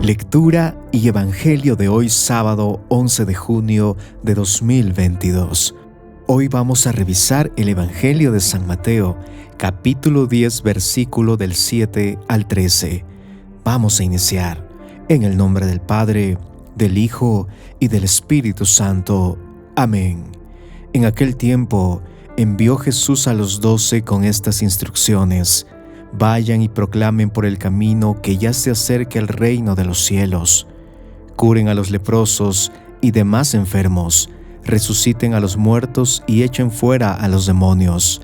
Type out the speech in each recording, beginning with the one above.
Lectura y Evangelio de hoy sábado 11 de junio de 2022. Hoy vamos a revisar el Evangelio de San Mateo, capítulo 10, versículo del 7 al 13. Vamos a iniciar. En el nombre del Padre, del Hijo y del Espíritu Santo. Amén. En aquel tiempo envió Jesús a los 12 con estas instrucciones: vayan y proclamen por el camino que ya se acerca el reino de los cielos. Curen a los leprosos y demás enfermos, resuciten a los muertos y echen fuera a los demonios.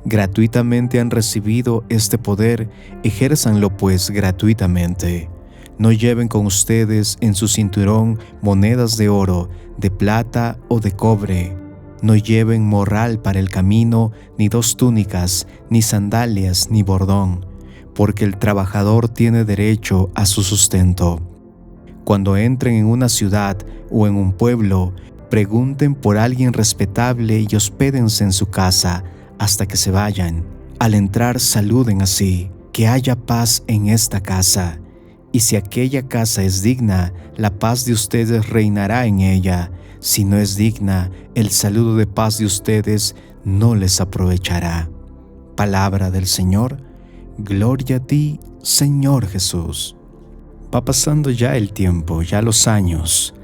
Gratuitamente han recibido este poder, ejérzanlo pues gratuitamente. No lleven con ustedes en su cinturón monedas de oro, de plata o de cobre. No lleven morral para el camino, ni 2 túnicas, ni sandalias, ni bordón, porque el trabajador tiene derecho a su sustento. Cuando entren en una ciudad o en un pueblo, pregunten por alguien respetable y hospédense en su casa hasta que se vayan. Al entrar saluden así: que haya paz en esta casa. Y si aquella casa es digna, la paz de ustedes reinará en ella. Si no es digna, el saludo de paz de ustedes no les aprovechará. Palabra del Señor. Gloria a ti, Señor Jesús. Va pasando ya el tiempo, ya los años,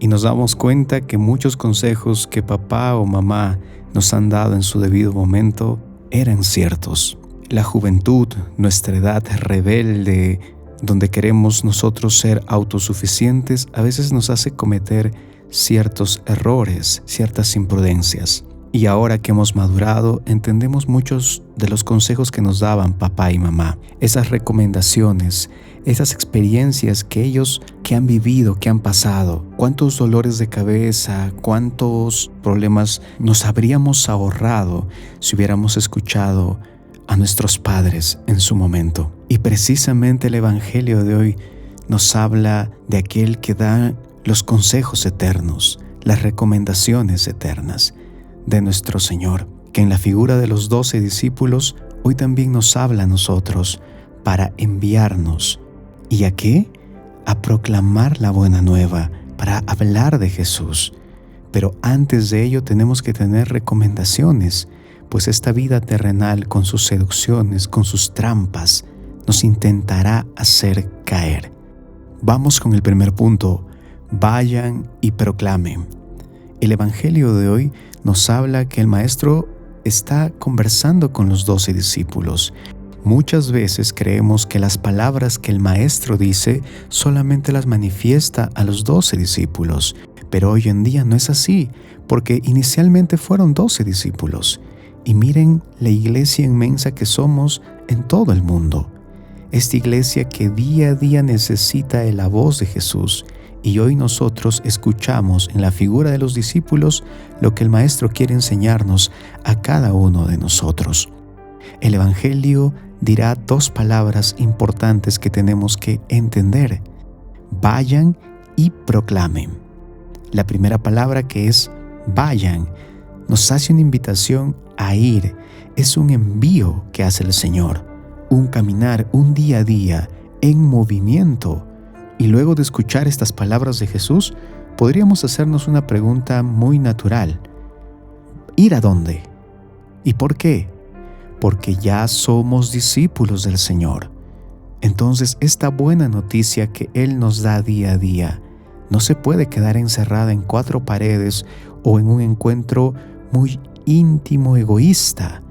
y nos damos cuenta que muchos consejos que papá o mamá nos han dado en su debido momento eran ciertos. La juventud, nuestra edad rebelde, donde queremos nosotros ser autosuficientes, a veces nos hace cometer ciertos errores, ciertas imprudencias. Y ahora que hemos madurado, entendemos muchos de los consejos que nos daban papá y mamá. Esas recomendaciones, esas experiencias que ellos que han vivido, que han pasado. Cuántos dolores de cabeza, cuántos problemas nos habríamos ahorrado si hubiéramos escuchado a nuestros padres en su momento. Y precisamente el Evangelio de hoy nos habla de aquel que da los consejos eternos, las recomendaciones eternas de nuestro Señor, que en la figura de los 12 discípulos hoy también nos habla a nosotros para enviarnos. ¿Y a qué? A proclamar la buena nueva, para hablar de Jesús. Pero antes de ello tenemos que tener recomendaciones, pues esta vida terrenal con sus seducciones, con sus trampas, nos intentará hacer caer. Vamos con el primer punto: vayan y proclamen. El Evangelio de hoy nos habla que el Maestro está conversando con los 12 discípulos. Muchas veces creemos que las palabras que el Maestro dice solamente las manifiesta a los 12 discípulos, pero hoy en día no es así, porque inicialmente fueron 12 discípulos. Y miren la iglesia inmensa que somos en todo el mundo. Esta iglesia que día a día necesita de la voz de Jesús. Y hoy nosotros escuchamos en la figura de los discípulos lo que el Maestro quiere enseñarnos a cada uno de nosotros. El Evangelio dirá 2 palabras importantes que tenemos que entender: vayan y proclamen. La primera palabra, que es vayan, nos hace una invitación a ir. Es un envío que hace el Señor, un caminar, un día a día en movimiento. Y luego de escuchar estas palabras de Jesús, podríamos hacernos una pregunta muy natural: ¿ir a dónde? ¿Y por qué? Porque ya somos discípulos del Señor. Entonces, esta buena noticia que Él nos da día a día no se puede quedar encerrada en 4 paredes o en un encuentro muy íntimo, egoísta.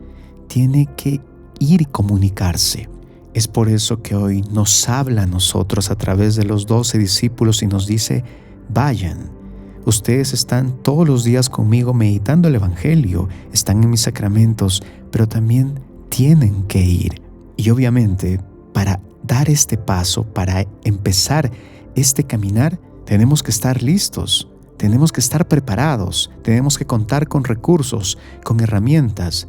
Tiene que ir y comunicarse. Es por eso que hoy nos habla a nosotros a través de los 12 discípulos y nos dice: vayan. Ustedes están todos los días conmigo meditando el Evangelio, están en mis sacramentos, pero también tienen que ir. Y obviamente, para dar este paso, para empezar este caminar, tenemos que estar listos, tenemos que estar preparados, tenemos que contar con recursos, con herramientas,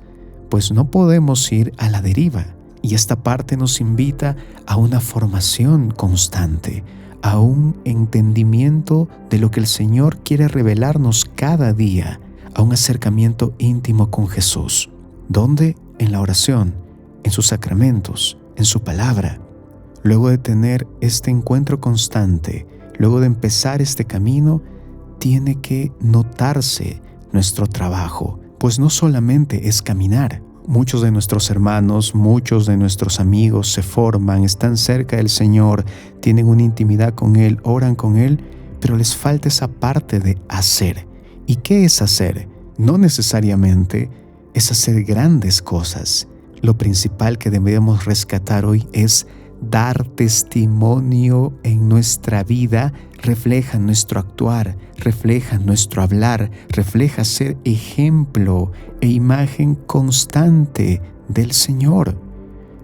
pues no podemos ir a la deriva. Y esta parte nos invita a una formación constante, a un entendimiento de lo que el Señor quiere revelarnos cada día, a un acercamiento íntimo con Jesús. ¿Dónde? En la oración, en sus sacramentos, en su palabra. luego de tener este encuentro constante, luego de empezar este camino, tiene que notarse nuestro trabajo, pues no solamente es caminar. Muchos de nuestros hermanos, muchos de nuestros amigos se forman, están cerca del Señor, tienen una intimidad con Él, oran con Él, pero les falta esa parte de hacer. ¿Y qué es hacer? No necesariamente es hacer grandes cosas. Lo principal que debemos rescatar hoy es dar testimonio en nuestra vida, refleja nuestro actuar, refleja nuestro hablar, refleja ser ejemplo e imagen constante del Señor.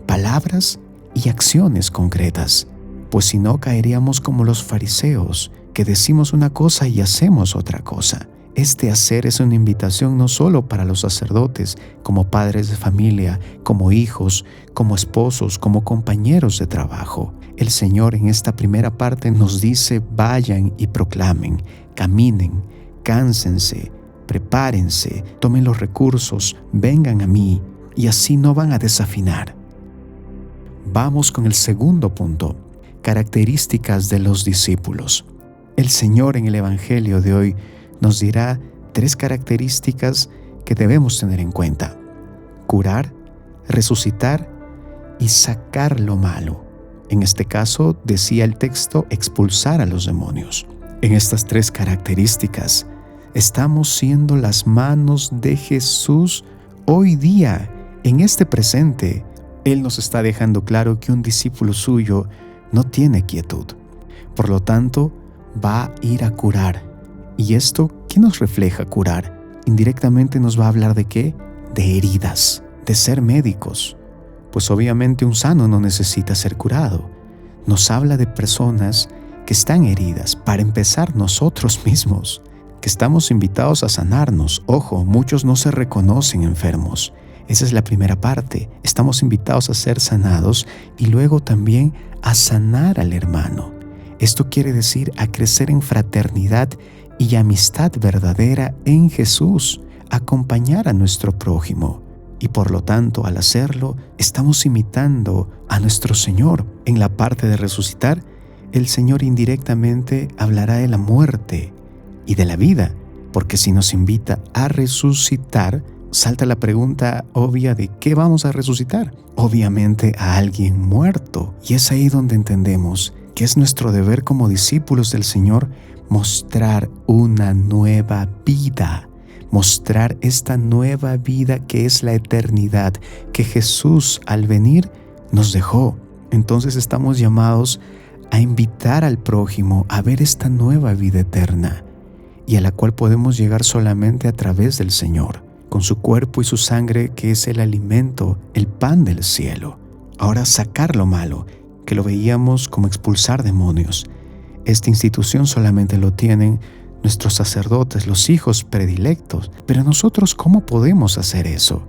Palabras y acciones concretas, pues si no caeríamos como los fariseos, que decimos una cosa y hacemos otra cosa. Este hacer es una invitación no solo para los sacerdotes, como padres de familia, como hijos, como esposos, como compañeros de trabajo. El Señor en esta primera parte nos dice: vayan y proclamen, caminen, cánsense, prepárense, tomen los recursos, vengan a mí, y así no van a desafinar. Vamos con el segundo punto: características de los discípulos. El Señor en el Evangelio de hoy nos dirá 3 características que debemos tener en cuenta: curar, resucitar y sacar lo malo. En este caso, decía el texto, expulsar a los demonios. En estas 3 características, estamos siendo las manos de Jesús hoy día, en este presente. Él nos está dejando claro que un discípulo suyo no tiene quietud. Por lo tanto, va a ir a curar. ¿Y esto qué nos refleja curar? Indirectamente nos va a hablar ¿de qué? De heridas, de ser médicos. Pues obviamente un sano no necesita ser curado. Nos habla de personas que están heridas, para empezar nosotros mismos, que estamos invitados a sanarnos. Ojo, muchos no se reconocen enfermos. Esa es la primera parte. Estamos invitados a ser sanados y luego también a sanar al hermano. Esto quiere decir a crecer en fraternidad y amistad verdadera en Jesús, acompañar a nuestro prójimo. Y por lo tanto, al hacerlo, estamos imitando a nuestro Señor. En la parte de resucitar, el Señor indirectamente hablará de la muerte y de la vida, porque si nos invita a resucitar, salta la pregunta obvia de ¿qué vamos a resucitar? Obviamente a alguien muerto. Y es ahí donde entendemos que es nuestro deber como discípulos del Señor mostrar una nueva vida, mostrar esta nueva vida que es la eternidad, que Jesús al venir nos dejó. Entonces estamos llamados a invitar al prójimo a ver esta nueva vida eterna y a la cual podemos llegar solamente a través del Señor, con su cuerpo y su sangre que es el alimento, el pan del cielo. Ahora sacar lo malo, que lo veíamos como expulsar demonios. Esta institución solamente lo tienen nuestros sacerdotes, los hijos predilectos. Pero nosotros, ¿cómo podemos hacer eso?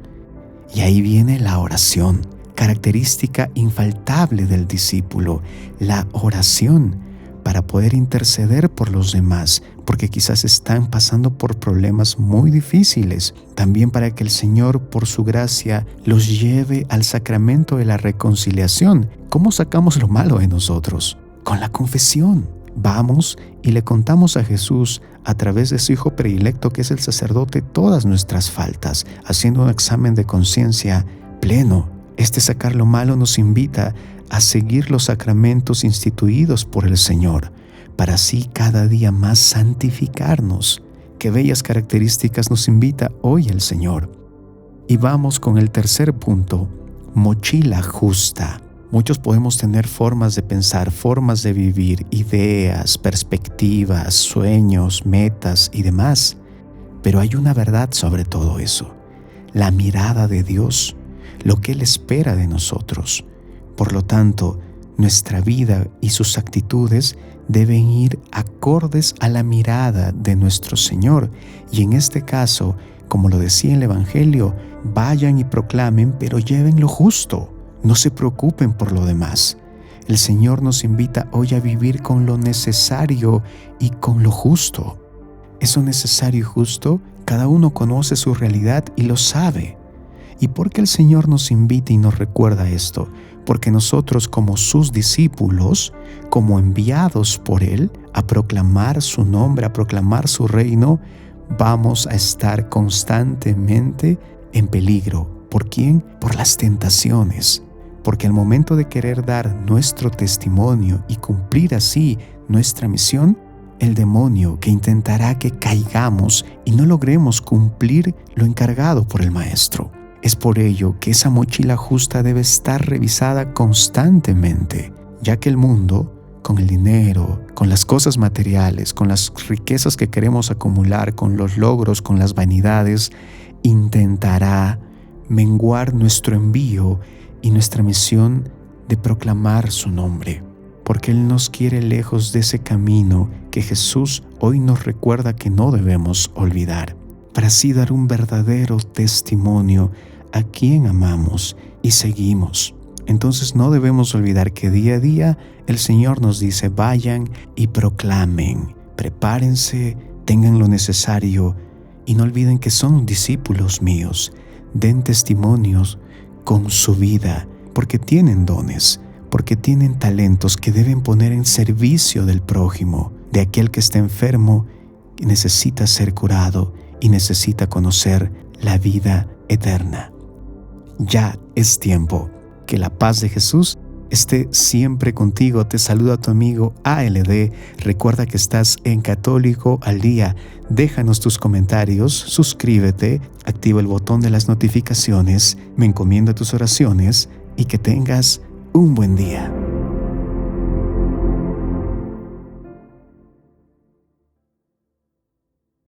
Y ahí viene la oración, característica infaltable del discípulo, la oración para poder interceder por los demás, porque quizás están pasando por problemas muy difíciles. También para que el Señor, por su gracia, los lleve al sacramento de la reconciliación. ¿Cómo sacamos lo malo de nosotros? Con la confesión. Vamos y le contamos a Jesús, a través de su Hijo predilecto, que es el sacerdote, todas nuestras faltas, haciendo un examen de conciencia pleno. Este sacar lo malo nos invita a seguir los sacramentos instituidos por el Señor, para así cada día más santificarnos. Qué bellas características nos invita hoy el Señor. Y vamos con el tercer punto: mochila justa. Muchos podemos tener formas de pensar, formas de vivir, ideas, perspectivas, sueños, metas y demás. Pero hay una verdad sobre todo eso: la mirada de Dios, lo que Él espera de nosotros. Por lo tanto, nuestra vida y sus actitudes deben ir acordes a la mirada de nuestro Señor. Y en este caso, como lo decía el Evangelio, vayan y proclamen, pero lleven lo justo. No se preocupen por lo demás. El Señor nos invita hoy a vivir con lo necesario y con lo justo. Eso necesario y justo, cada uno conoce su realidad y lo sabe. ¿Y por qué el Señor nos invita y nos recuerda esto? porque nosotros como sus discípulos, como enviados por Él a proclamar su nombre, a proclamar su reino, vamos a estar constantemente en peligro. ¿Por quién? Por las tentaciones. Porque al momento de querer dar nuestro testimonio y cumplir así nuestra misión, el demonio que intentará que caigamos y no logremos cumplir lo encargado por el Maestro. Es por ello que esa mochila justa debe estar revisada constantemente, ya que el mundo, con el dinero, con las cosas materiales, con las riquezas que queremos acumular, con los logros, con las vanidades, intentará menguar nuestro envío y nuestra misión de proclamar su nombre, porque Él nos quiere lejos de ese camino que Jesús hoy nos recuerda que no debemos olvidar, para así dar un verdadero testimonio a quien amamos y seguimos. Entonces no debemos olvidar que día a día el Señor nos dice: vayan y proclamen, prepárense, tengan lo necesario y no olviden que son discípulos míos. Den testimonios con su vida, porque tienen dones, porque tienen talentos que deben poner en servicio del prójimo, de aquel que está enfermo y necesita ser curado y necesita conocer la vida eterna. Ya es tiempo. Que la paz de Jesús esté siempre contigo. Te saluda tu amigo ALD. Recuerda que estás en Católico al Día. Déjanos tus comentarios, suscríbete, activa el botón de las notificaciones, me encomiendo a tus oraciones y que tengas un buen día.